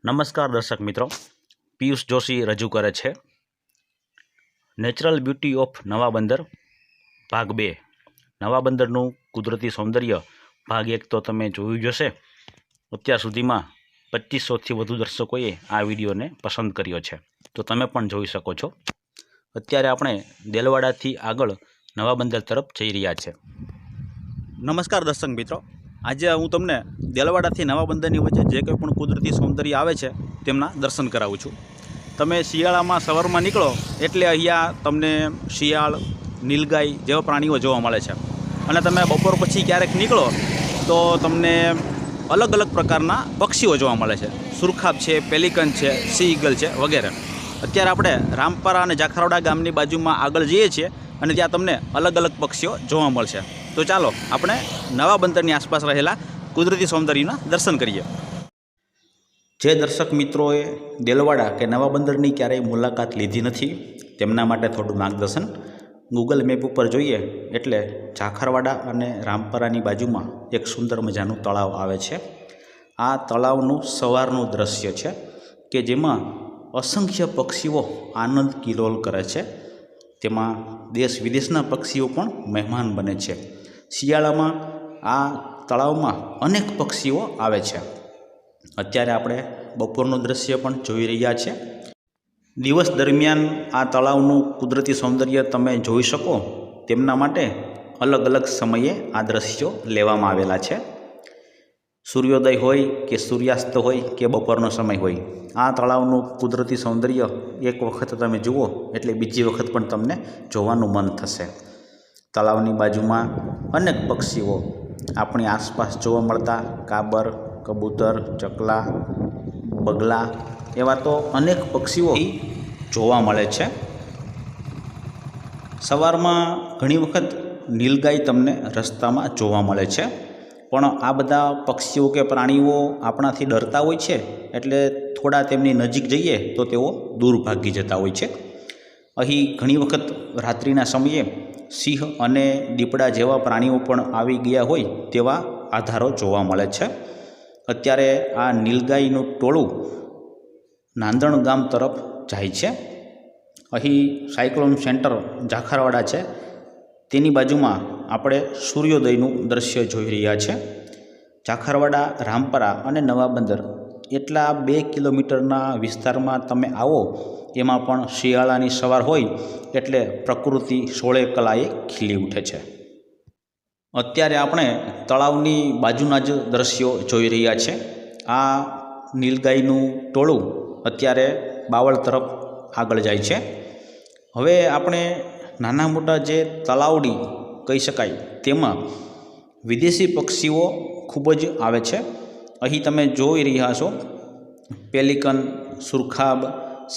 નમસ્કાર દર્શક મિત્રો, પિયુષ જોશી રજૂ કરે છે નેચરલ બ્યુટી ઓફ નવા બંદર ભાગ 2. નવા બંદરનું કુદરતી સૌંદર્ય ભાગ 1 તો તમે જોયું જ હશે. અત્યાર સુધીમાં 2500થી વધુ દર્શકોએ આ વિડીયોને પસંદ કર્યો છે, તો તમે પણ જોઈ શકો છો. અત્યારે આપણે દેલવાડાથી આગળ નવા બંદર તરફ જઈ રહ્યા છે. નમસ્કાર દર્શક મિત્રો, આજે હું તમને દેલવાડાથી નવા બંદરની વચ્ચે જે કંઈ પણ કુદરતી સૌંદર્ય આવે છે તેમના દર્શન કરાવું છું. તમે શિયાળામાં સવારમાં નીકળો એટલે અહીંયા તમને શિયાળ, નીલગાય જેવા પ્રાણીઓ જોવા મળે છે, અને તમે બપોર પછી ક્યારેક નીકળો તો તમને અલગ અલગ પ્રકારના પક્ષીઓ જોવા મળે છે. સુરખાબ છે, પેલિકન છે, સી ઈગલ છે વગેરે. અત્યારે આપણે રામપરા અને જાખરાવડા ગામની બાજુમાં આગળ જઈએ છીએ અને ત્યાં તમને અલગ અલગ પક્ષીઓ જોવા મળશે. તો ચાલો આપણે નવા બંદરની આસપાસ રહેલા કુદરતી સૌંદર્યના દર્શન કરીએ. જે દર્શક મિત્રોએ દેલવાડા કે નવા બંદરની ક્યારેય મુલાકાત લીધી નથી તેમના માટે થોડું માર્ગદર્શન. ગૂગલ મેપ ઉપર જોઈએ એટલે જાખરવાડા અને રામપરાની બાજુમાં એક સુંદર મજાનું તળાવ આવે છે. આ તળાવનું સવારનું દૃશ્ય છે કે જેમાં અસંખ્ય પક્ષીઓ આનંદ કિલોલ કરે છે. તેમાં દેશ વિદેશના પક્ષીઓ પણ મહેમાન બને છે. શિયાળામાં આ તળાવમાં અનેક પક્ષીઓ આવે છે. અત્યારે આપણે બપોરનું દૃશ્ય પણ જોઈ રહ્યા છે. દિવસ દરમિયાન આ તળાવનું કુદરતી સૌંદર્ય તમે જોઈ શકો તેમના માટે અલગ અલગ સમયે આ દૃશ્યો લેવામાં આવેલા છે. સૂર્યોદય હોય કે સૂર્યાસ્ત હોય કે બપોરનો સમય હોય, આ તળાવનું કુદરતી સૌંદર્ય એક વખત તમે જુઓ એટલે બીજી વખત પણ તમને જોવાનું મન થશે. તળાવની બાજુમાં અનેક પક્ષીઓ આપણી આસપાસ જોવા મળતા કાબર, કબૂતર, ચકલા, બગલા એવા તો અનેક પક્ષીઓ જોવા મળે છે. સવારમાં ઘણી વખત નીલગાય તમને રસ્તામાં જોવા મળે છે, પણ આ બધા પક્ષીઓ કે પ્રાણીઓ આપણાથી ડરતા હોય છે એટલે થોડા તેમની નજીક જઈએ તો તેઓ દૂર ભાગી જતા હોય છે. અહીં ઘણી વખત રાત્રિના સમયે સિંહ અને દીપડા જેવા પ્રાણીઓ પણ આવી ગયા હોય તેવા આધારો જોવા મળે છે. અત્યારે આ નીલગાયનું ટોળું નાંદણ ગામ તરફ જાય છે. અહીં સાયક્લોન સેન્ટર જાખરવાડા છે, તેની બાજુમાં આપણે સૂર્યોદયનું દૃશ્ય જોઈ રહ્યા છે. જાખરવાડા, રામપરા અને નવા બંદર એટલા 2 કિલોમીટરના વિસ્તારમાં તમે આવો, એમાં પણ શિયાળાની સવાર હોય એટલે પ્રકૃતિ સોળે કલાએ ખીલી ઉઠે છે. અત્યારે આપણે તળાવની બાજુના જ દૃશ્યો જોઈ રહ્યા છે. આ નીલગાયનું ટોળું અત્યારે બાવળ તરફ આગળ જાય છે. હવે આપણે નાના મોટા જે તલાવડી કહી શકાય તેમાં વિદેશી પક્ષીઓ ખૂબ જ આવે છે. અહીં તમે જોઈ રહ્યા છો પેલિકન, સુરખાબ,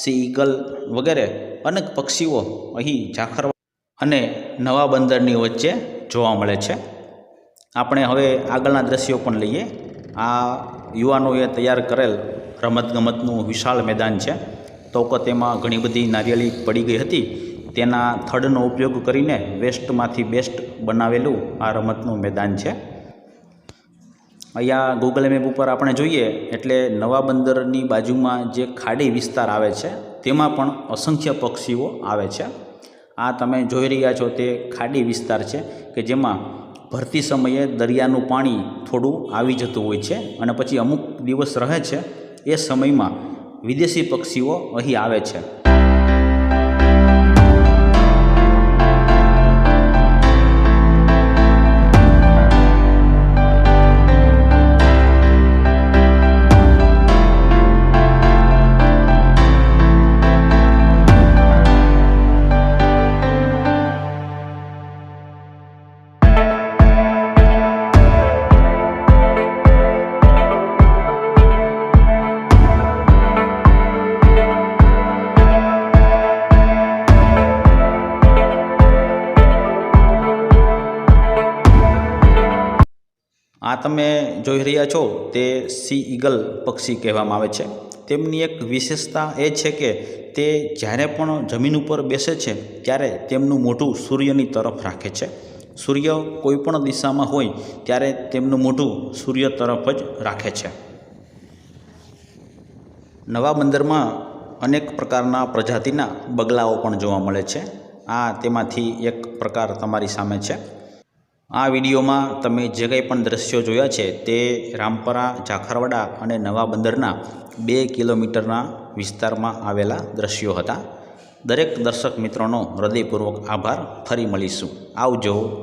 સી ઈગલ વગેરે અનેક પક્ષીઓ અહીં જાખરવાડા અને નવા બંદરની વચ્ચે જોવા મળે છે. આપણે હવે આગળના દ્રશ્યો પણ લઈએ. આ યુવાનોએ તૈયાર કરેલ રમતગમતનું વિશાળ મેદાન છે. તો કે તેમાં ઘણી બધી નારિયેળી પડી ગઈ હતી, તેના થડનો ઉપયોગ કરીને વેસ્ટમાંથી બેસ્ટ બનાવેલું આ રમતનું મેદાન છે. અહીંયા ગૂગલ મેપ ઉપર આપણે જોઈએ એટલે નવા બંદરની બાજુમાં જે ખાડી વિસ્તાર આવે છે તેમાં પણ અસંખ્ય પક્ષીઓ આવે છે. આ તમે જોઈ રહ્યા છો તે ખાડી વિસ્તાર છે કે જેમાં ભરતી સમયે દરિયાનું પાણી થોડું આવી જતું હોય છે અને પછી અમુક દિવસ રહે છે. એ સમયમાં વિદેશી પક્ષીઓ અહીં આવે છે. આ તમે જોઈ રહ્યા છો તે સી ઈગલ પક્ષી કહેવામાં આવે છે. તેમની એક વિશેષતા એ છે કે તે જ્યારે પણ જમીન ઉપર બેસે છે ત્યારે તેમનું મોઢું સૂર્યની તરફ રાખે છે. સૂર્ય કોઈ પણ દિશામાં હોય ત્યારે તેમનું મોઢું સૂર્ય તરફ જ રાખે છે. નવા બંદરમાં અનેક પ્રકારના પ્રજાતિના બગલાઓ પણ જોવા મળે છે. આ તેમાંથી એક પ્રકાર તમારી સામે છે. આ વિડીયોમાં તમે જે કંઈ પણ દ્રશ્યો જોયા છે તે રામપરા, ઝાખરવાડા અને નવા બંદરના 2 કિલોમીટરના વિસ્તારમાં આવેલા દ્રશ્યો હતા. દરેક દર્શક મિત્રોનો હૃદયપૂર્વક આભાર. ફરી મળીશું. આવજો.